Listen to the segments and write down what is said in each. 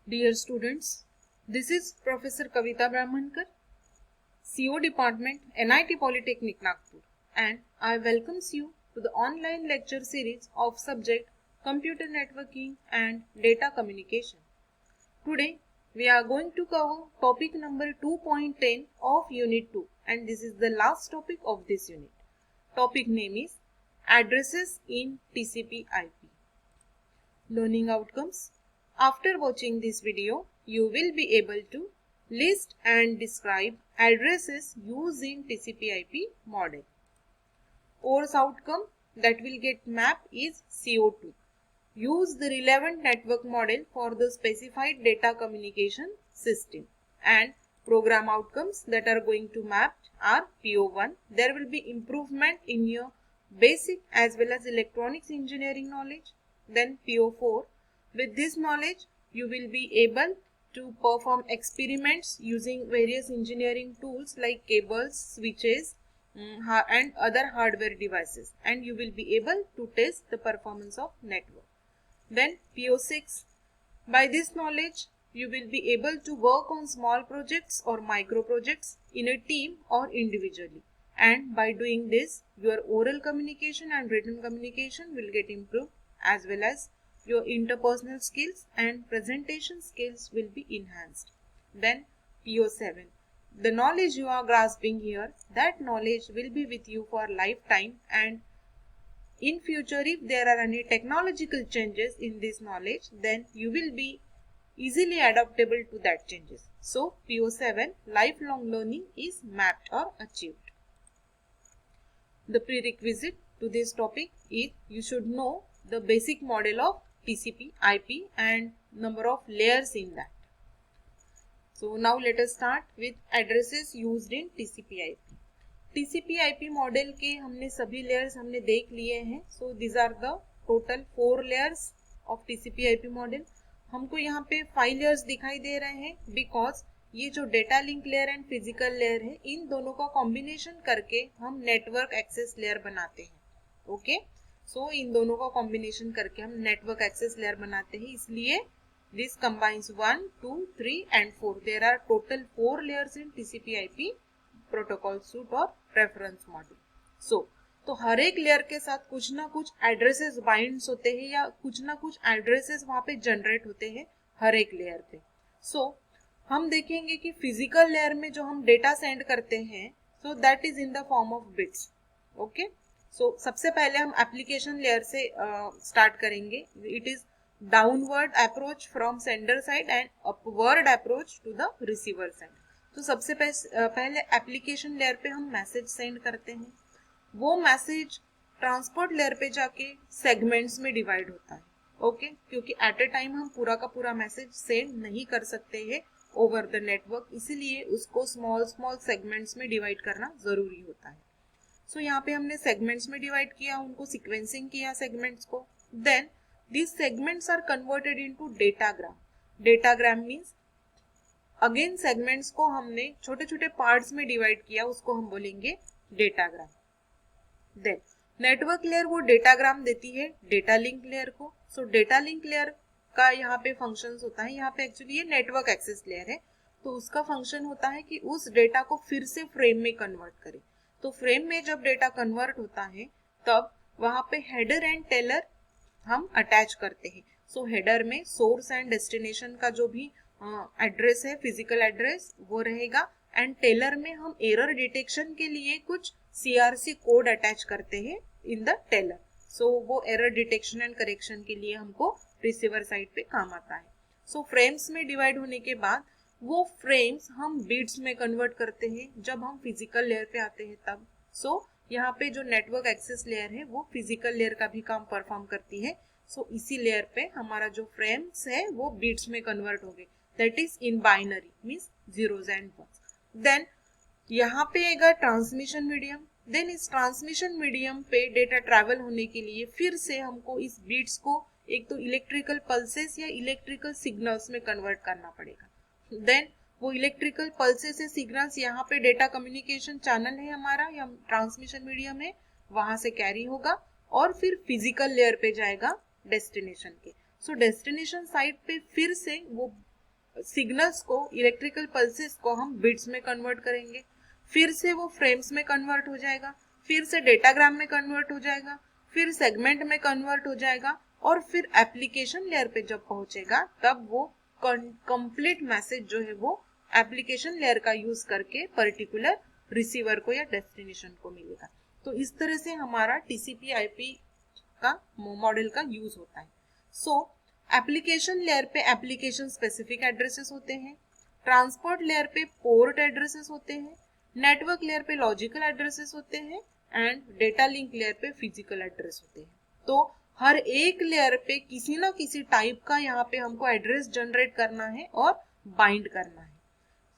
Dear students, this is Professor Kavita Brahmankar, CO Department, NIT Polytechnic Nagpur, and I welcomes you to the online lecture series of subject Computer Networking and Data Communication. Today, we are going to cover topic number 2.10 of Unit 2, and this is the last topic of this unit. Topic name is Addresses in TCP/IP. Learning outcomes. After watching this video, you will be able to list and describe addresses used in TCP/IP model. Course outcome that will get mapped is CO2. Use the relevant network model for the specified data communication system. And program outcomes that are going to map are PO1. There will be improvement in your basic as well as electronics engineering knowledge. Then PO4. With this knowledge, you will be able to perform experiments using various engineering tools like cables, switches, and other hardware devices, and you will be able to test the performance of network. Then PO6. By this knowledge, you will be able to work on small projects or micro projects in a team or individually. And by doing this, your oral communication and written communication will get improved, as well as your interpersonal skills and presentation skills will be enhanced. Then PO7. The knowledge you are grasping here, that knowledge will be with you for lifetime, and in future if there are any technological changes in this knowledge, then you will be easily adaptable to that changes. So PO7, lifelong learning is mapped or achieved. The prerequisite to this topic is you should know the basic model of TCP/IP and number of layers in that. So now let us start with addresses used in TCP/IP. TCP/IP model के हमने सभी layers हमने देख लिए हैं. So this are the total 4 layers of TCP/IP model. हमको यहाँ पे 5 लेयर्स दिखाई दे रहे हैं बिकॉज ये जो data link layer and physical layer है, इन दोनों का कॉम्बिनेशन करके हम नेटवर्क एक्सेस लेयर बनाते हैं. ओके, सो इन दोनों का कॉम्बिनेशन करके हम नेटवर्क एक्सेस लेयर बनाते हैं, इसलिए this combines 1, 2, 3 and 4. There are total 4 layers in TCP/IP protocol suite और रेफरेंस मॉडल. तो हर एक लेयर के साथ कुछ ना कुछ एड्रेसेस बाइंड्स होते हैं या कुछ ना कुछ एड्रेसेस वहां पे जनरेट होते हैं हर एक लेयर पे. हम देखेंगे कि फिजिकल लेयर में जो हम डेटा सेंड करते हैं, so that is in the form of bits. Okay, so सबसे पहले हम एप्लीकेशन लेयर से स्टार्ट करेंगे. It is downward approach from sender side and upward approach to the receiver side. तो सबसे पहले एप्लीकेशन लेयर पे हम मैसेज सेंड करते हैं. वो मैसेज ट्रांसपोर्ट लेयर पे जाके सेगमेंट्स में डिवाइड होता है. ओके, क्योंकि एट ए टाइम हम पूरा का पूरा मैसेज सेंड नहीं कर सकते हैं ओवर द नेटवर्क, इसीलिए उसको स्मॉल स्मॉल सेगमेंट्स में डिवाइड करना जरूरी होता है. सो यहाँ पे हमने सेगमेंट्स में डिवाइड किया, उनको सिक्वेंसिंग किया सेगमेंट्स को. Then this segments are converted into datagram. Datagram means again segments को हमने छोटे छोटे पार्ट्स में डिवाइड किया, उसको हम बोलेंगे डेटाग्राम. देन नेटवर्क लेयर वो डेटाग्राम देती है डेटा लिंक लेयर को. सो डेटा लिंक लेयर का यहाँ पे फंक्शंस होता है. यहाँ पे एक्चुअली ये नेटवर्क एक्सेस लेयर है, तो उसका फंक्शन होता है कि उस डेटा को फिर से फ्रेम में कन्वर्ट करे. तो फ्रेम में जब डेटा कन्वर्ट होता है तब वहां पे हेडर एंड टेलर हम अटैच करते हैं. सो हेडर में सोर्स एंड डेस्टिनेशन का जो भी एड्रेस है, फिजिकल एड्रेस, वो रहेगा. एंड टेलर में हम एरर डिटेक्शन के लिए कुछ CRC कोड अटैच करते हैं इन द टेलर. सो वो एरर डिटेक्शन एंड करेक्शन के लिए हमको रिसीवर साइड पे काम आता है. सो फ्रेम्स में डिवाइड होने के बाद वो फ्रेम्स हम बिट्स में कन्वर्ट करते हैं जब हम फिजिकल लेयर पे आते हैं तब. सो यहाँ पे जो नेटवर्क एक्सेस लेयर है वो फिजिकल लेयर का भी काम परफॉर्म करती है. सो इसी लेयर पे हमारा जो फ्रेम्स है वो बिट्स में कन्वर्ट हो गए, that is in binary means zeros and ones. Then यहाँ पे आएगा ट्रांसमिशन मीडियम. देन इस ट्रांसमिशन मीडियम पे डेटा ट्रैवल होने के लिए फिर से हमको इस बिट्स को एक तो इलेक्ट्रिकल पल्सेस या इलेक्ट्रिकल सिग्नल्स में कन्वर्ट करना पड़ेगा. देन वो इलेक्ट्रिकल पल्सेस या सिग्नल्स यहाँ पे डेटा कम्युनिकेशन चैनल है हमारा या ट्रांसमिशन मीडियम है, वहां से कैरी होगा और फिर फिजिकल लेयर पे जाएगा डेस्टिनेशन के. सो डेस्टिनेशन साइट पे फिर से वो सिग्नल्स को, इलेक्ट्रिकल पल्सेस को हम बिट्स में कन्वर्ट करेंगे, फिर से वो फ्रेम्स में कन्वर्ट हो जाएगा, फिर से डेटाग्राम में कन्वर्ट हो जाएगा, फिर सेगमेंट में कन्वर्ट हो जाएगा, और फिर एप्लीकेशन लेयर पे जब पहुंचेगा तब वो कंप्लीट मैसेज जो है वो एप्लीकेशन लेयर का यूज करके पर्टिकुलर रिसीवर को या डेस्टिनेशन को मिलेगा। तो इस तरह से हमारा टीसीपी आईपी का मॉडल का यूज होता है। सो एप्लीकेशन लेयर पे एप्लीकेशन स्पेसिफिक एड्रेसेस होते हैं, ट्रांसपोर्ट लेयर पे पोर्ट एड्रेसेस होते हैं, नेटवर्क लेयर पे लॉजिकल एड्रेसेस होते हैं, एंड डेटा लिंक लेयर पे फिजिकल एड्रेस होते हैं। तो हर एक लेयर पे किसी ना किसी टाइप का यहाँ पे हमको एड्रेस जनरेट करना है और बाइंड करना है।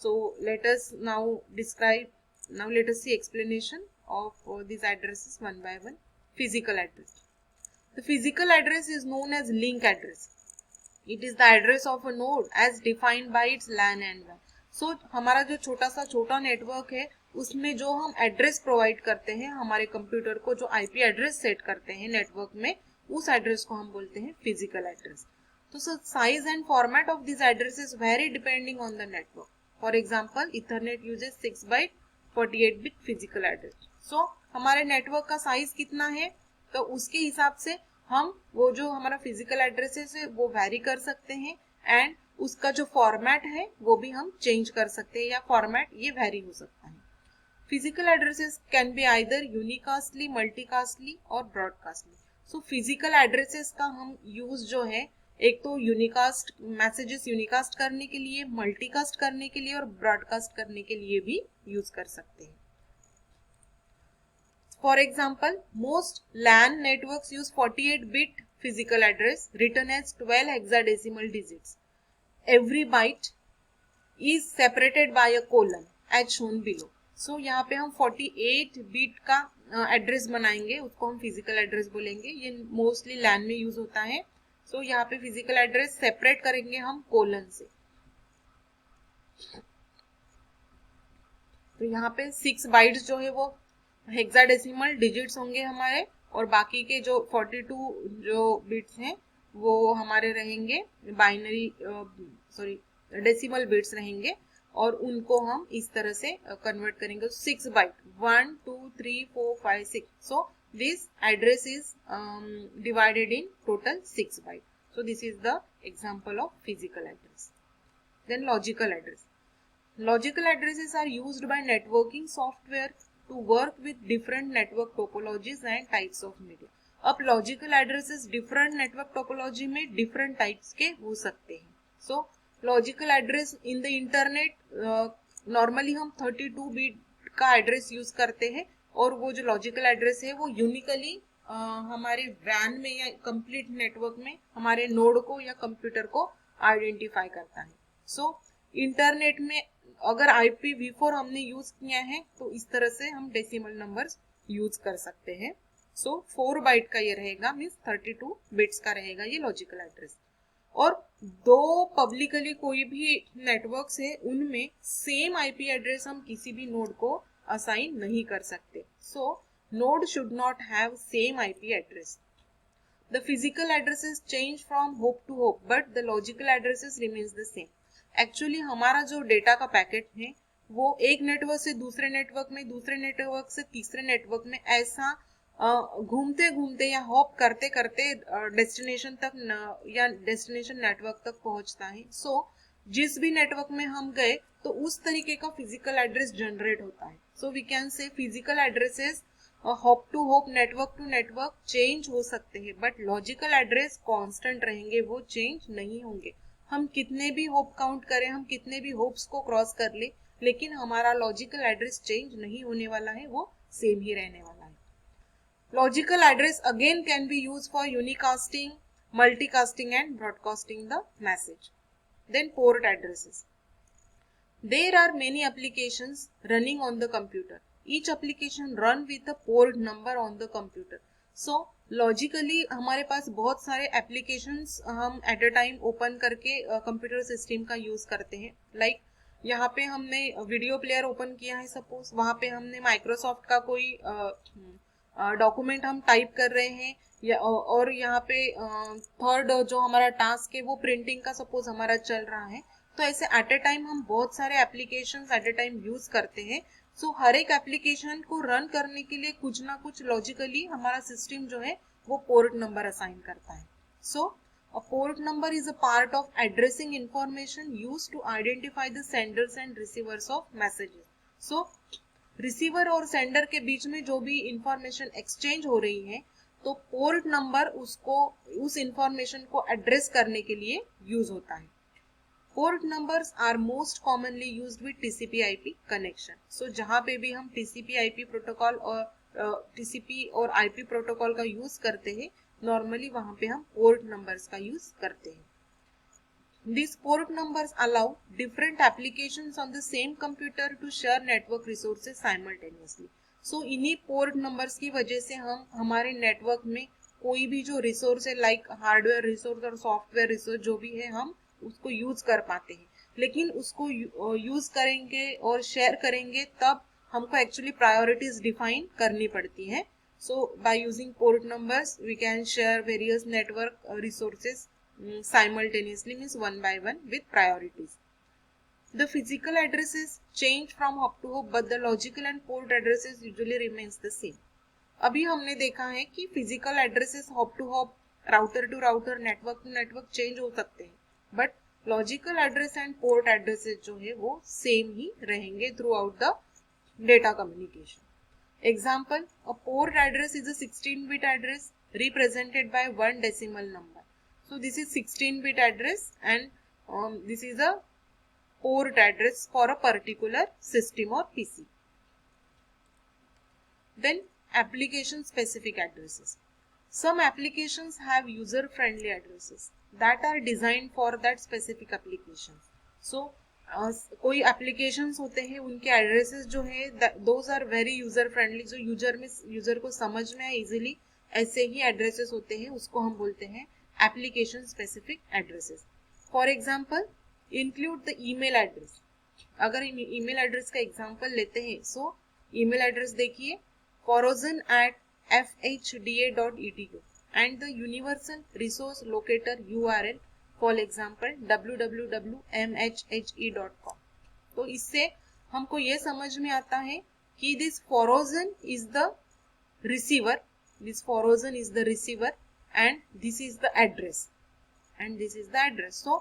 So let us now describe, now let us see explanation of these addresses one by one. Physical address. The physical address is known as link address. It is the address of a node as defined by its LAN and WAN. So हमारा जो छोटा network है उसमें जो हम address provide करते हैं हमारे कंप्यूटर को, जो आईपी एड्रेस सेट करते हैं नेटवर्क में, उस एड्रेस को हम बोलते हैं फिजिकल एड्रेस। तो size and format of this addresses very depending on the network. For example, Ethernet uses 6 byte 48 bit physical address. So हमारे नेटवर्क का साइज कितना है तो उसके हिसाब से हम वो जो हमारा फिजिकल एड्रेसेस है वो वेरी कर सकते हैं, एंड उसका जो फॉर्मेट है वो भी हम चेंज कर सकते हैं, या फॉर्मेट ये वेरी हो सकता है। Physical addresses can be either unicastly, multicastly और ब्रॉडकास्टली। सो फिजिकल एड्रेसेस का हम यूज जो है एक तो यूनिकास्ट मैसेजेस यूनिकास्ट करने के लिए, मल्टीकास्ट करने के लिए और ब्रॉडकास्ट करने के लिए भी यूज कर सकते हैं। For example, most LAN networks use 48 bit physical address written as 12 hexadecimal digits. Every byte is separated by a colon as shown below. So यहाँ पे हम 48 बिट का एड्रेस बनाएंगे, उसको हम फिजिकल एड्रेस बोलेंगे। ये मोस्टली लैन में यूज होता है। तो यहाँ पे फिजिकल एड्रेस सेपरेट करेंगे हम कोलन से। तो यहाँ पे 6 बाइट्स जो है वो हेक्साडेसिमल डिजिट्स होंगे हमारे, और बाकी के जो 42 जो बिट्स हैं वो हमारे रहेंगे बाइनरी डेसिमल बिट्स रहेंगे, और उनको हम इस तरह से कन्वर्ट करेंगे। 6 byte 1 2 3 4 5 6। So this address is divided in total 6 bytes. So this is the example of physical address. Then logical address. Logical addresses are used by networking software to work with different network topologies and types of media. अब logical addresses different network topology में different types के हो सकते हैं। So logical address in the internet normally हम 32 bit का address use करते हैं, और वो जो लॉजिकल एड्रेस है वो यूनिकली हमारे वैन में या कंप्लीट नेटवर्क में हमारे नोड को या कंप्यूटर को आइडेंटिफाई करता है। सो इंटरनेट में अगर IPv4 हमने यूज किया है तो इस तरह से हम डेसिमल नंबर्स यूज कर सकते हैं। सो 4 बाइट का ये रहेगा, मीन्स 32 बिट्स का रहेगा ये लॉजिकल एड्रेस। और दो पब्लिकली कोई भी नेटवर्क्स है उनमें सेम IP एड्रेस हम किसी भी नोड को असाइन नहीं कर सकते। So node should not have same IP address. The physical addresses change from hop to hop but the logical addresses remains the same. Actually हमारा जो डेटा का पैकेट है वो एक नेटवर्क से दूसरे नेटवर्क में, दूसरे नेटवर्क से तीसरे नेटवर्क में, ऐसा घूमते घूमते या हॉप करते करते डेस्टिनेशन तक या डेस्टिनेशन नेटवर्क तक पहुंचता है। सो जिस भी नेटवर्क में हम गए तो उस तरीके का फिजिकल एड्रेस जनरेट होता है। So we can say physical addresses hop to hop, network to network change हो सकते हैं, बट लॉजिकल एड्रेस कांस्टेंट रहेंगे, वो चेंज नहीं होंगे। हम कितने भी होप काउंट करें, हम कितने भी होप्स को क्रॉस कर ले, लेकिन हमारा लॉजिकल एड्रेस चेंज नहीं होने वाला है, वो सेम ही रहने वाला है। Logical address again can be use for यूनिकास्टिंग, multicasting and broadcasting the message. Then port addresses. There are many applications running on the computer. Each application run with a port number on the computer. So logically हमारे पास बहुत सारे applications हम at a time open करके computer system का use करते हैं। Like यहाँ पे हमने वीडियो प्लेयर ओपन किया है, सपोज वहाँ पे हमने माइक्रोसॉफ्ट का कोई डॉक्यूमेंट हम टाइप कर रहे हैं, या और यहाँ पे थर्ड जो हमारा टास्क है वो प्रिंटिंग का सपोज हमारा चल रहा है, तो ऐसे एट ए टाइम हम बहुत सारे applications at a time use करते हैं। सो हर एक एप्लीकेशन को रन करने के लिए कुछ ना कुछ लॉजिकली हमारा सिस्टम जो है वो पोर्ट नंबर असाइन करता है। सो a port number is a part of addressing information used to identify the senders and receivers of messages. So receiver और सेंडर के बीच में जो भी इंफॉर्मेशन एक्सचेंज हो रही है तो पोर्ट नंबर उसको उस इंफॉर्मेशन को एड्रेस करने के लिए यूज होता है। Port numbers are most commonly used with TCP IP connection. So जहां पे भी हम टीसीपी आईपी प्रोटोकॉल और टीसीपी और आईपी प्रोटोकॉल का यूज करते हैं, नॉर्मली वहां पे हम पोर्ट नंबर्स का यूज करते हैं। These port numbers allow different applications on the same computer to share network resources simultaneously. So इन्हीं पोर्ट नंबर्स की वजह से हम हमारे नेटवर्क में कोई भी जो रिसोर्स है लाइक हार्डवेयर रिसोर्स और सॉफ्टवेयर रिसोर्स जो भी है हम उसको यूज कर पाते हैं। लेकिन उसको यूज करेंगे और शेयर करेंगे तब हमको एक्चुअली प्रायोरिटीज डिफाइन करनी पड़ती है। So by using port numbers we can share various network resources simultaneously, means one by one with priorities. The physical addresses change from hop to hop but the logical and port addresses usually remains the same. अभी हमने देखा है कि physical addresses hop to hop, router to router, network to network change हो सकते हैं, but logical address and port addresses जो है वो सेम ही रहेंगे throughout the data communication. Example, a port address is a 16-bit address represented by one decimal number. So this is 16-bit address and this is a port address for a particular system or PC. Then application specific addresses. Some applications have user friendly addresses that are designed for that specific application. So कोई applications होते हैं उनके addresses जो है those are very user friendly, जो user को समझ में आए easily, ऐसे ही addresses होते हैं, उसको हम बोलते हैं application specific addresses. For example, include the email address. अगर email address का example लेते हैं, so email address देखिए forozen@fhda.edu and the universal resource locator URL, for example www.mhhe.com. तो इससे हमको ये समझ में आता है कि this forozen is the receiver, and this is the address, so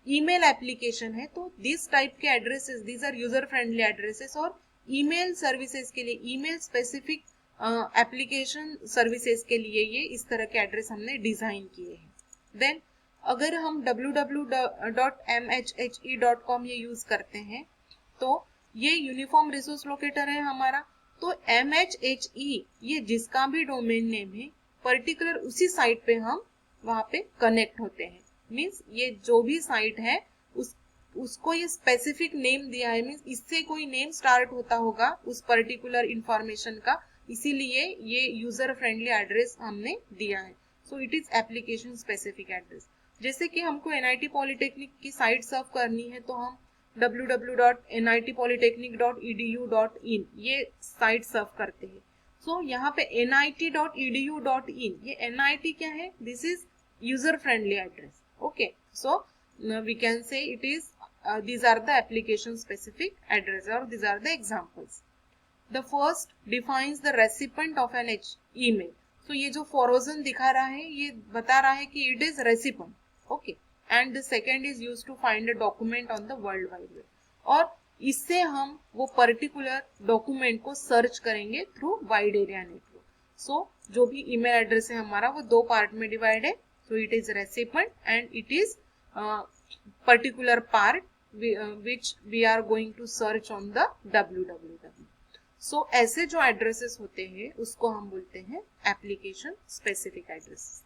email application है तो this type के addresses, these are user friendly addresses, और email services के लिए, email specific application services के लिए ये इस तरह के एड्रेस हमने डिजाइन किए हैं। देन अगर हम www.mhhe.com ये यूज करते हैं तो ये यूनिफॉर्म रिसोर्स लोकेटर है हमारा, तो MHHE ये जिसका भी डोमेन नेम है पर्टिकुलर उसी साइट पे हम वहां पे कनेक्ट होते हैं। मीन्स ये जो भी साइट है उसको ये स्पेसिफिक नेम दिया है, मीन्स इससे कोई नेम स्टार्ट होता होगा उस पर्टिकुलर इंफॉर्मेशन का, इसीलिए ये यूजर फ्रेंडली एड्रेस हमने दिया है। So it is application specific address. जैसे कि हमको NIT पॉलिटेक्निक की साइट सर्व करनी है तो हम www.nitpolytechnic.edu.in ये साइट सर्व करते हैं। सो यहाँ पे nit.edu.in, ये NIT क्या है, this is user friendly address. Okay, so we can say it is these are the application specific address or these are the examples. The first defines the recipient of an email. So ये जो forozen दिखा रहा है ये बता रहा है कि it is recipient, okay, and the second is used to find a document on the world wide web, और इससे हम वो पर्टिकुलर डॉक्यूमेंट को सर्च करेंगे थ्रू वाइड एरिया नेटवर्क। सो जो भी ईमेल एड्रेस है हमारा वो दो पार्ट में डिवाइड है, so it is recipient and it is particular part which we are going to search on the www. So ऐसे जो एड्रेसेस होते हैं उसको हम बोलते हैं application specific addresses.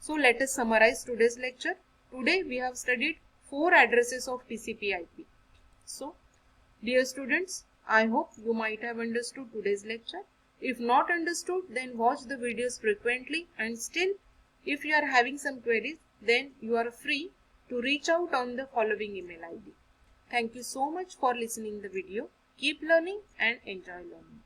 So let us summarize today's lecture. Today we have studied 4 addresses of TCP/IP. So dear students, I hope you might have understood today's lecture. If not understood, then watch the videos frequently, and still if you are having some queries, then you are free to reach out on the following email ID. Thank you so much for listening the video. Keep learning and enjoy learning.